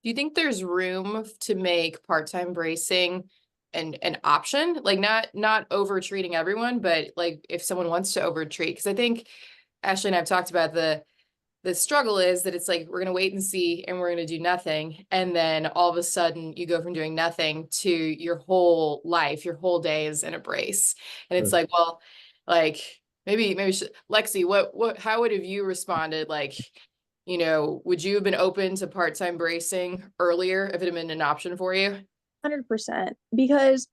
Do you think there's room to make part-time bracing an option? Like not over treating everyone, but like if someone wants to over treat, because I think Ashley and I've talked about the struggle is that it's like we're gonna wait and see and we're gonna do nothing. And then all of a sudden you go from doing nothing to your whole life, your whole day is in a brace. And it's like, well, like maybe Lexi, how would have you responded? Like, would you have been open to part-time bracing earlier if it had been an option for you? 100%, because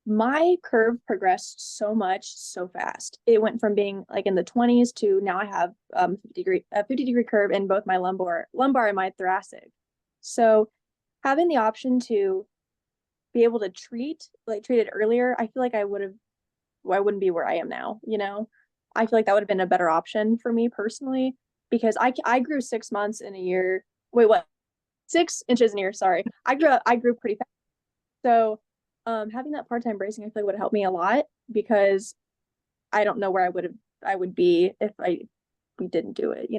my curve progressed so much so fast. It went from being like in the 20s to now I have 50-degree curve in both my lumbar and my thoracic. So having the option to be able to treat it earlier, I feel like I wouldn't be where I am now, I feel like that would have been a better option for me personally, because I grew 6 months in a year. Wait, what? 6 inches in a year, sorry. I grew pretty fast. So having that part-time bracing, I feel like would help me a lot, because I don't know where I would be if we didn't do it,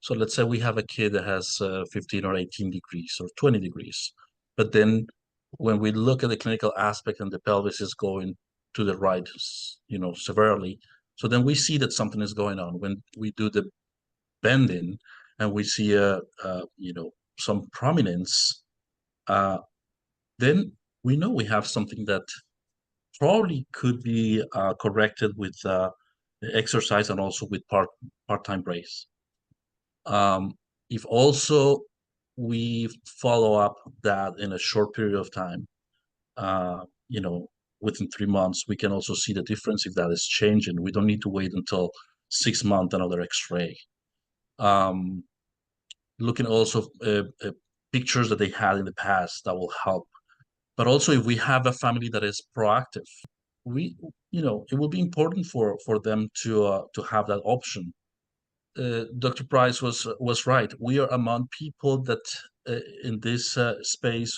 So let's say we have a kid that has 15 or 18 degrees or 20 degrees, but then when we look at the clinical aspect and the pelvis is going to the right, severely, so then we see that something is going on. When we do the bending and we see some prominence, then we know we have something that probably could be corrected with exercise and also with part-time brace. If also we follow up that in a short period of time, within 3 months, we can also see the difference if that is changing. We don't need to wait until 6 months, another X-ray. Looking also pictures that they had in the past, that will help. But also, if we have a family that is proactive, it will be important for them to have that option. Dr. Price was right. We are among people that in this space,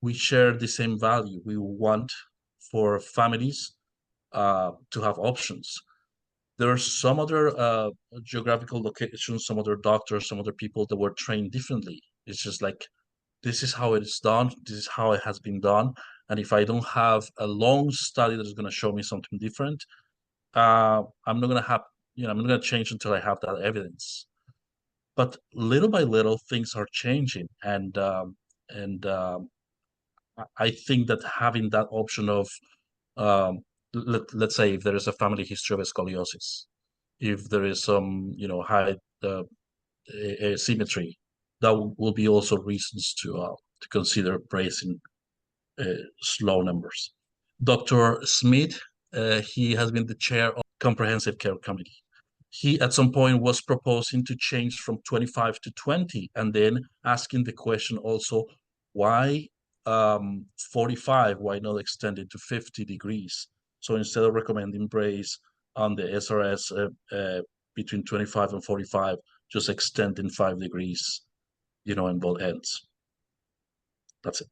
we share the same value. We want for families to have options. There are some other geographical locations, some other doctors, some other people that were trained differently. It's just like, this is how it is done. This is how it has been done. And if I don't have a long study that is going to show me something different, I'm not going to have, I'm not going to change until I have that evidence. But little by little, things are changing, and I think that having that option of, let's say, if there is a family history of scoliosis, if there is some, high asymmetry, that will be also reasons to consider bracing slow numbers. Dr. Smith, he has been the chair of Comprehensive Care Committee. He at some point was proposing to change from 25 to 20, and then asking the question also, why 45? Why not extend it to 50 degrees? So instead of recommending brace on the SRS between 25 and 45, just extending 5 degrees, in both ends. That's it.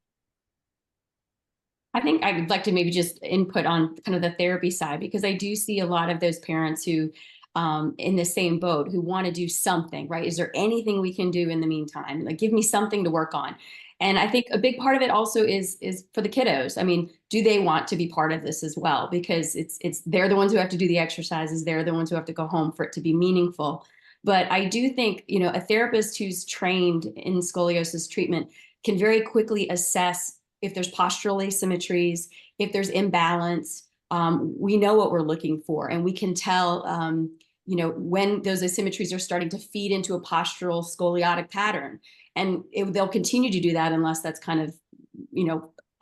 I think I would like to maybe just input on kind of the therapy side, because I do see a lot of those parents who in the same boat, who want to do something, right? Is there anything we can do in the meantime? Like, give me something to work on. And I think a big part of it also is for the kiddos. I mean, do they want to be part of this as well? Because they're the ones who have to do the exercises. They're the ones who have to go home for it to be meaningful. But I do think, a therapist who's trained in scoliosis treatment can very quickly assess if there's postural asymmetries, if there's imbalance. We know what we're looking for, and we can tell, when those asymmetries are starting to feed into a postural scoliotic pattern. And they'll continue to do that unless that's kind of,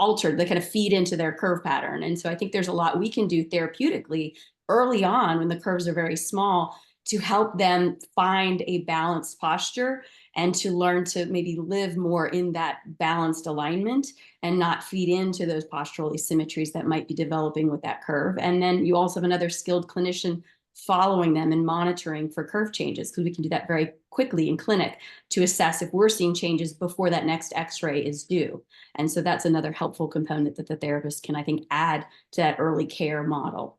altered. They kind of feed into their curve pattern. And so I think there's a lot we can do therapeutically early on when the curves are very small to help them find a balanced posture and to learn to maybe live more in that balanced alignment and not feed into those postural asymmetries that might be developing with that curve. And then you also have another skilled clinician following them and monitoring for curve changes, because we can do that very quickly in clinic to assess if we're seeing changes before that next X-ray is due. And so that's another helpful component that the therapist can, I think, add to that early care model.